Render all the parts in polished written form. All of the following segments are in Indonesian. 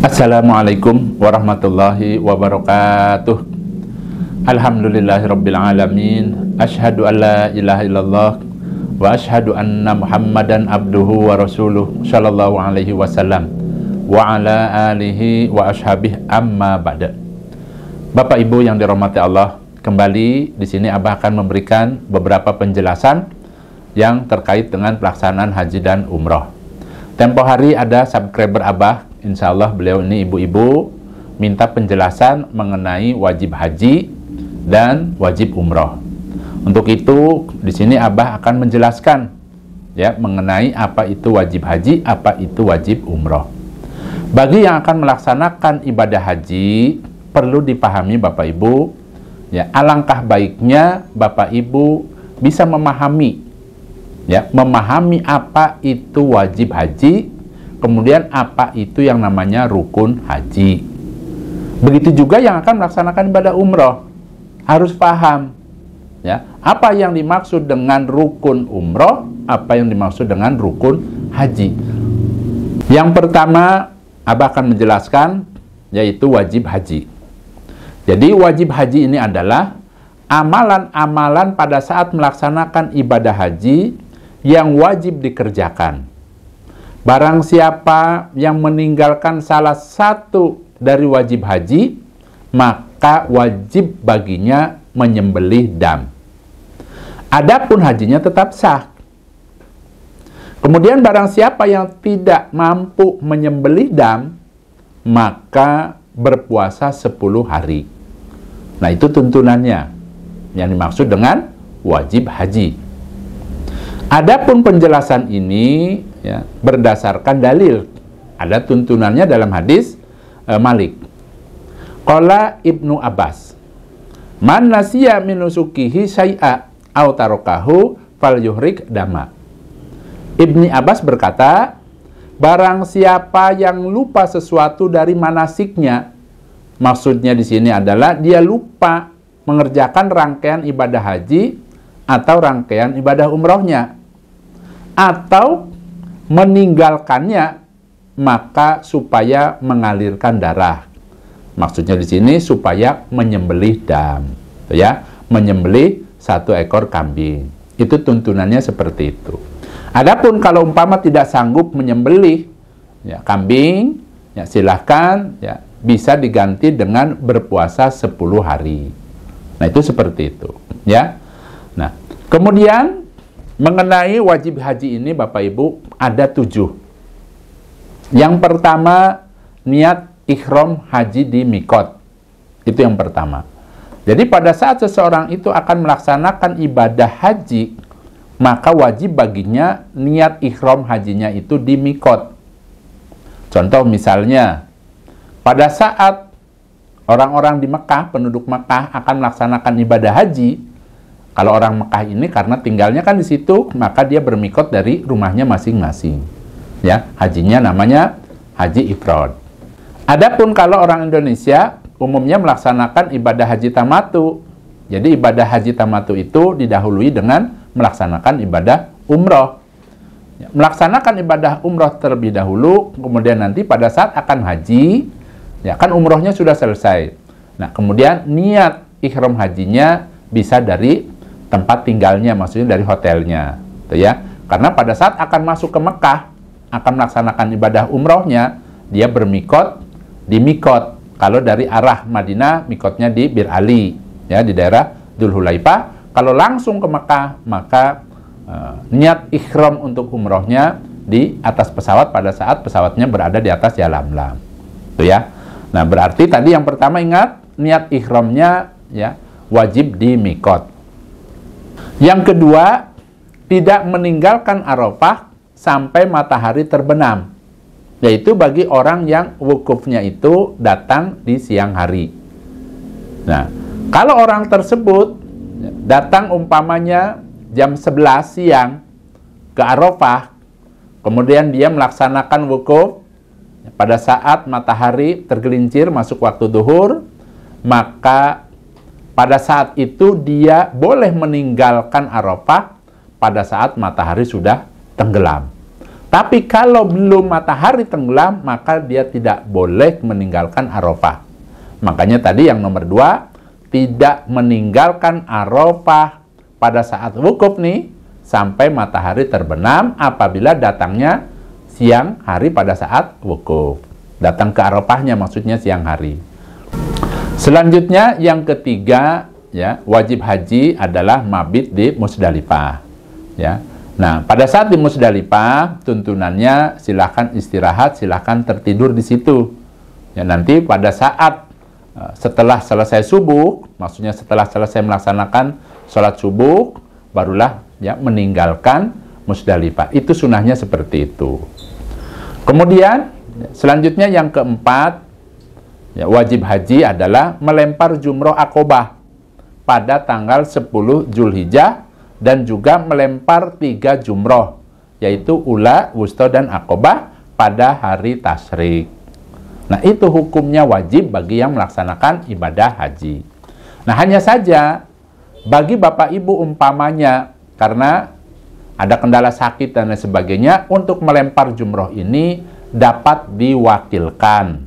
Assalamualaikum warahmatullahi wabarakatuh. Alhamdulillahirabbil alamin. Asyhadu an la ilaha illallah wa asyhadu anna Muhammadan abduhu wa rasuluh sallallahu alaihi wasallam wa ala alihi wa ashabihi amma ba'da. Bapak Ibu yang dirahmati Allah, kembali di sini Abah akan memberikan beberapa penjelasan yang terkait dengan pelaksanaan haji dan umroh. Tempo hari ada subscriber Abah, insya Allah beliau ini ibu-ibu, minta penjelasan mengenai wajib haji dan wajib umroh. Untuk itu, di sini Abah akan menjelaskan ya mengenai apa itu wajib haji, apa itu wajib umroh. Bagi yang akan melaksanakan ibadah haji, perlu dipahami Bapak Ibu, ya alangkah baiknya Bapak Ibu bisa memahami apa itu wajib haji, kemudian apa itu yang namanya rukun haji. Begitu juga yang akan melaksanakan ibadah umroh, harus paham ya apa yang dimaksud dengan rukun umroh, apa yang dimaksud dengan rukun haji. Yang pertama Abah akan menjelaskan yaitu wajib haji. Jadi wajib haji ini adalah amalan-amalan pada saat melaksanakan ibadah haji yang wajib dikerjakan. Barang siapa yang meninggalkan salah satu dari wajib haji, maka wajib baginya menyembelih dam. Adapun hajinya tetap sah. Kemudian barang siapa yang tidak mampu menyembelih dam, maka berpuasa 10 hari. Nah, itu tuntunannya yang dimaksud dengan wajib haji. Adapun penjelasan ini ya, berdasarkan dalil. Ada tuntunannya dalam hadis Malik. Qala Ibnu Abbas, man nasiya min nusukihi syai'a aw tarakahu falyuhrik dama. Ibnu Abbas berkata, barang siapa yang lupa sesuatu dari manasiknya, maksudnya di sini adalah dia lupa mengerjakan rangkaian ibadah haji atau rangkaian ibadah umrohnya, atau meninggalkannya, maka supaya mengalirkan darah. Maksudnya di sini supaya menyembelih dam, ya, menyembelih 1 ekor kambing. Itu tuntunannya seperti itu. Adapun kalau umpama tidak sanggup menyembelih ya, kambing, ya silahkan ya bisa diganti dengan berpuasa 10 hari. Nah, itu seperti itu, ya. Nah, kemudian mengenai wajib haji ini Bapak Ibu ada 7. Yang pertama, niat ihram haji di mikot. Itu yang pertama. Jadi pada saat seseorang itu akan melaksanakan ibadah haji, maka wajib baginya niat ihram hajinya itu di mikot. Contoh misalnya, pada saat orang-orang di Mekah, penduduk Mekah akan melaksanakan ibadah haji, kalau orang Mekah ini karena tinggalnya kan di situ, maka dia bermikot dari rumahnya masing-masing. Ya, hajinya namanya haji ifrad. Adapun kalau orang Indonesia umumnya melaksanakan ibadah haji tamatu. Jadi ibadah haji tamatu itu didahului dengan melaksanakan ibadah umroh. Ya, melaksanakan ibadah umroh terlebih dahulu, kemudian nanti pada saat akan haji, ya kan umrohnya sudah selesai. Nah, kemudian niat ihram hajinya bisa dari tempat tinggalnya, maksudnya dari hotelnya, gitu ya. Karena pada saat akan masuk ke Mekah, akan melaksanakan ibadah umrohnya, dia bermikot di mikot. Kalau dari arah Madinah, mikotnya di Bir Ali, ya di daerah Dzul Hulaifah. Kalau langsung ke Mekah, maka niat ihram untuk umrohnya di atas pesawat pada saat pesawatnya berada di atas Yalamlam, itu ya. Nah, berarti tadi yang pertama ingat niat ihramnya ya wajib di mikot. Yang kedua, tidak meninggalkan Arafah sampai matahari terbenam, yaitu bagi orang yang wukufnya itu datang di siang hari. Nah, kalau orang tersebut datang umpamanya jam 11 siang ke Arafah, kemudian dia melaksanakan wukuf pada saat matahari tergelincir masuk waktu duhur, maka pada saat itu dia boleh meninggalkan Arafah pada saat matahari sudah tenggelam. Tapi kalau belum matahari tenggelam, maka dia tidak boleh meninggalkan Arafah. Makanya tadi yang nomor 2, tidak meninggalkan Arafah pada saat wukuf nih, sampai matahari terbenam apabila datangnya siang hari pada saat wukuf. Datang ke Arafahnya maksudnya siang hari. Selanjutnya yang ketiga, ya, wajib haji adalah mabit di Musdalifah. Ya. Nah, pada saat di Musdalifah, tuntunannya silahkan istirahat, silahkan tertidur di situ. Ya, nanti pada saat setelah selesai subuh, maksudnya setelah selesai melaksanakan sholat subuh, barulah ya meninggalkan Musdalifah. Itu sunahnya seperti itu. Kemudian selanjutnya yang keempat, ya, wajib haji adalah melempar jumroh akobah pada tanggal 10 Zulhijjah dan juga melempar 3 jumroh, yaitu ula, wusta, dan akobah pada hari tasyrik. Nah, itu hukumnya wajib bagi yang melaksanakan ibadah haji. Nah, hanya saja bagi bapak ibu umpamanya karena ada kendala sakit dan lain sebagainya, untuk melempar jumroh ini dapat diwakilkan.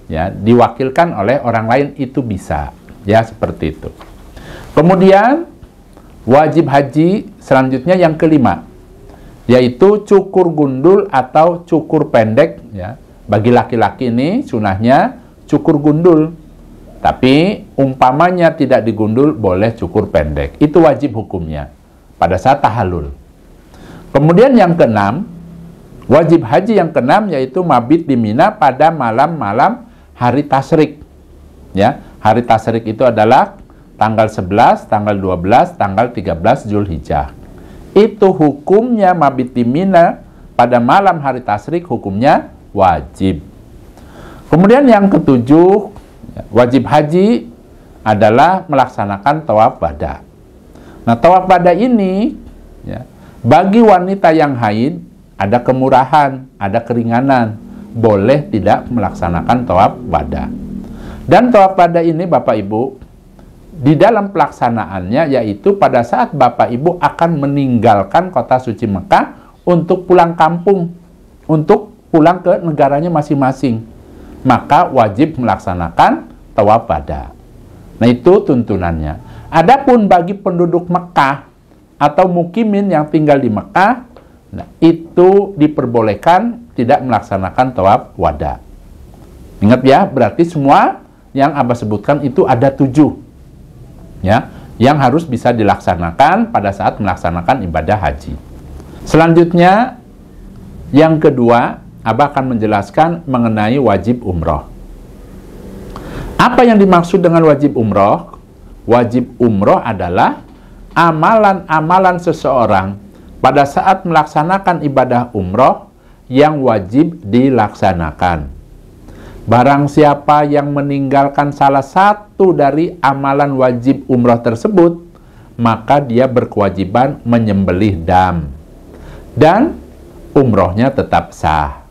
Ya, diwakilkan oleh orang lain itu bisa. Ya, seperti itu. Kemudian wajib haji selanjutnya yang kelima, yaitu cukur gundul atau cukur pendek. Ya, bagi laki-laki ini sunahnya cukur gundul, tapi umpamanya tidak digundul boleh cukur pendek. Itu wajib hukumnya pada saat tahallul. Kemudian yang keenam, wajib haji yang keenam yaitu mabit di Mina pada malam-malam hari tasyrik. Ya, hari tasyrik itu adalah tanggal 11, tanggal 12, tanggal 13 Zulhijjah. Itu hukumnya mabit di Mina pada malam hari tasyrik, hukumnya wajib. Kemudian yang ketujuh, wajib haji adalah melaksanakan tawaf wada. Nah, tawaf wada ini ya, bagi wanita yang haid ada kemurahan, ada keringanan, boleh tidak melaksanakan tawaf wada. Dan tawaf wada ini Bapak Ibu, di dalam pelaksanaannya yaitu pada saat Bapak Ibu akan meninggalkan kota suci Mekah untuk pulang kampung, untuk pulang ke negaranya masing-masing, maka wajib melaksanakan tawaf wada. Nah, itu tuntunannya. Adapun bagi penduduk Mekah atau mukimin yang tinggal di Mekah, nah, itu diperbolehkan tidak melaksanakan tawaf wada. Ingat ya, berarti semua yang Abah sebutkan itu ada 7 ya, yang harus bisa dilaksanakan pada saat melaksanakan ibadah haji. Selanjutnya yang kedua, Abah akan menjelaskan mengenai wajib umroh. Apa yang dimaksud dengan wajib umroh? Wajib umroh adalah amalan-amalan seseorang pada saat melaksanakan ibadah umroh yang wajib dilaksanakan. Barang siapa yang meninggalkan salah satu dari amalan wajib umroh tersebut, maka dia berkewajiban menyembelih dam. Dan umrohnya tetap sah.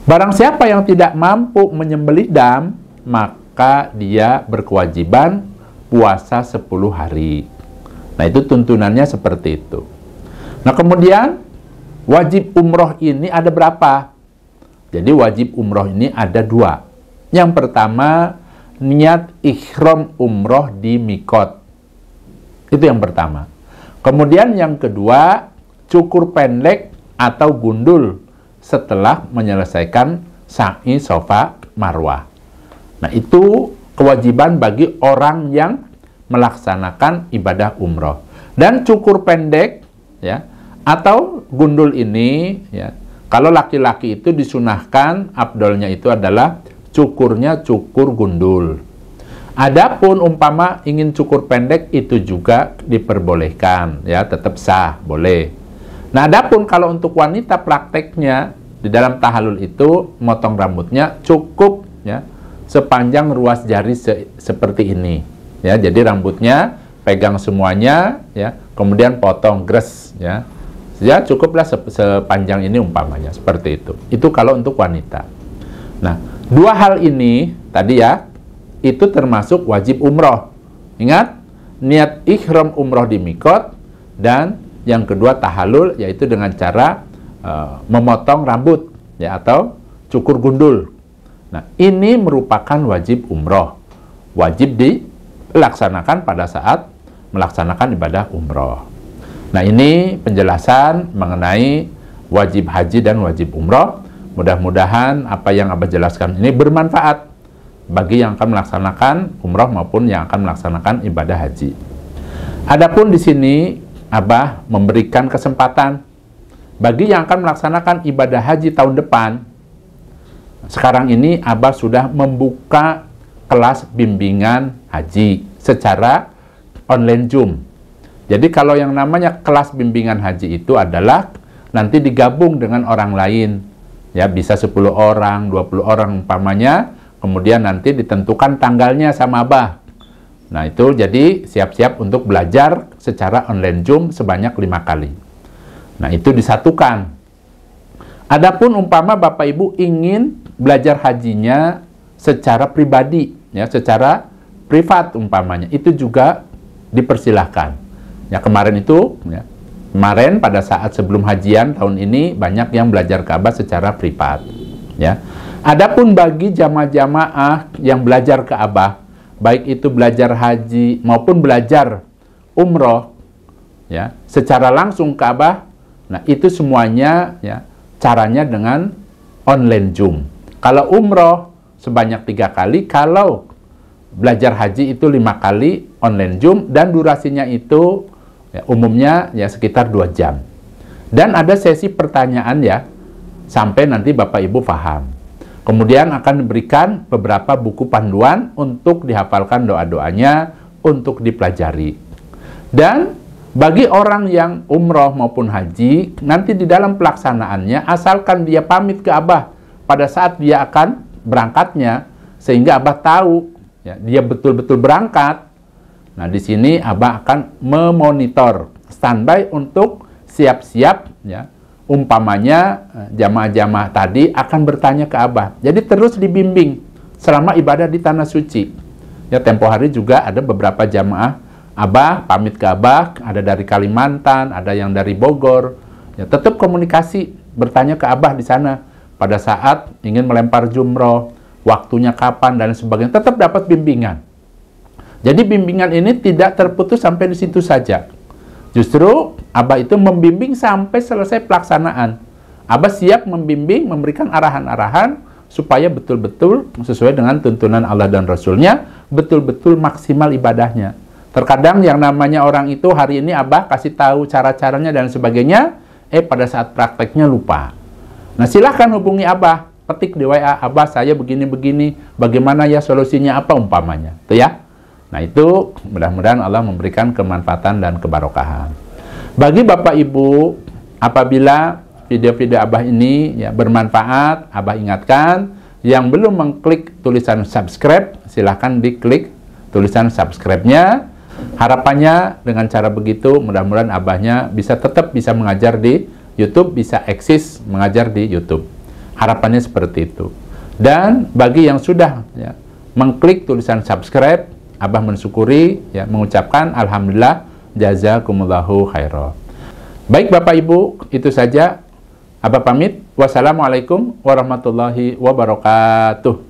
Barang siapa yang tidak mampu menyembelih dam, maka dia berkewajiban puasa 10 hari. Nah, itu tuntunannya seperti itu. Nah, kemudian wajib umroh ini ada berapa? Jadi wajib umroh ini ada 2. Yang pertama, niat ihram umroh di mikot. Itu yang pertama. Kemudian yang kedua, cukur pendek atau gundul setelah menyelesaikan sa'i Safa Marwah. Nah, itu kewajiban bagi orang yang melaksanakan ibadah umroh. Dan cukur pendek ya atau gundul ini ya, kalau laki-laki itu disunahkan, afdolnya itu adalah cukurnya cukur gundul. Adapun umpama ingin cukur pendek itu juga diperbolehkan ya, tetap sah, boleh. Nah, adapun kalau untuk wanita prakteknya di dalam tahallul itu motong rambutnya cukup ya sepanjang ruas jari seperti ini ya. Jadi rambutnya pegang semuanya ya, kemudian potong gres ya. Ya cukuplah sepanjang ini umpamanya, seperti itu. Itu kalau untuk wanita. Nah, 2 hal ini tadi ya, itu termasuk wajib umroh. Ingat, niat ihram umroh di mikot, dan yang kedua tahallul, yaitu dengan cara memotong rambut ya atau cukur gundul. Nah, ini merupakan wajib umroh. Wajib dilaksanakan pada saat melaksanakan ibadah umroh. Nah, ini penjelasan mengenai wajib haji dan wajib umroh. Mudah-mudahan apa yang Abah jelaskan ini bermanfaat bagi yang akan melaksanakan umroh maupun yang akan melaksanakan ibadah haji. Adapun di sini Abah memberikan kesempatan bagi yang akan melaksanakan ibadah haji tahun depan. Sekarang ini Abah sudah membuka kelas bimbingan haji secara online Zoom. Jadi kalau yang namanya kelas bimbingan haji itu adalah nanti digabung dengan orang lain. Ya, bisa 10 orang, 20 orang umpamanya, kemudian nanti ditentukan tanggalnya sama Abah. Nah, itu jadi siap-siap untuk belajar secara online Zoom sebanyak 5 kali. Nah, itu disatukan. Adapun umpama Bapak Ibu ingin belajar hajinya secara pribadi, ya, secara privat umpamanya, itu juga dipersilahkan. Ya, kemarin itu, ya, kemarin pada saat sebelum hajian tahun ini banyak yang belajar ke Abah secara privat, ya. Adapun bagi jamaah-jamaah yang belajar ke Abah, baik itu belajar haji maupun belajar umroh, ya, secara langsung ke Abah, nah itu semuanya, ya, caranya dengan online Zoom. Kalau umroh sebanyak 3 kali, kalau belajar haji itu 5 kali online Zoom, dan durasinya itu ya, umumnya ya sekitar 2 jam. Dan ada sesi pertanyaan ya, sampai nanti Bapak Ibu paham. Kemudian akan diberikan beberapa buku panduan untuk dihafalkan doa-doanya, untuk dipelajari. Dan bagi orang yang umroh maupun haji, nanti di dalam pelaksanaannya, asalkan dia pamit ke Abah pada saat dia akan berangkatnya, sehingga Abah tahu ya, dia betul-betul berangkat. Nah, di sini Abah akan memonitor, standby untuk siap-siap, ya. Umpamanya jamaah-jamaah tadi akan bertanya ke Abah. Jadi terus dibimbing selama ibadah di Tanah Suci. Ya, tempo hari juga ada beberapa jamaah Abah pamit ke Abah, ada dari Kalimantan, ada yang dari Bogor. Ya, tetap komunikasi, bertanya ke Abah di sana pada saat ingin melempar jumroh, waktunya kapan dan sebagainya, tetap dapat bimbingan. Jadi bimbingan ini tidak terputus sampai di situ saja. Justru Abah itu membimbing sampai selesai pelaksanaan. Abah siap membimbing, memberikan arahan-arahan supaya betul-betul sesuai dengan tuntunan Allah dan Rasulnya, betul-betul maksimal ibadahnya. Terkadang yang namanya orang itu hari ini Abah kasih tahu cara-caranya dan sebagainya, pada saat prakteknya lupa. Nah, silahkan hubungi Abah, ketik di WA, Abah saya begini-begini, bagaimana ya solusinya apa umpamanya, tuh ya. Nah, itu mudah-mudahan Allah memberikan kemanfaatan dan kebarokahan. Bagi Bapak Ibu, apabila video-video Abah ini ya bermanfaat, Abah ingatkan, yang belum mengklik tulisan subscribe, silahkan diklik tulisan subscribe-nya. Harapannya dengan cara begitu, mudah-mudahan Abahnya tetap bisa mengajar di YouTube, bisa eksis mengajar di YouTube. Harapannya seperti itu. Dan bagi yang sudah ya, mengklik tulisan subscribe, Abah mensyukuri, ya, mengucapkan Alhamdulillah, jazakumullahu khairan. Baik Bapak Ibu, itu saja. Abah pamit. Wassalamualaikum warahmatullahi wabarakatuh.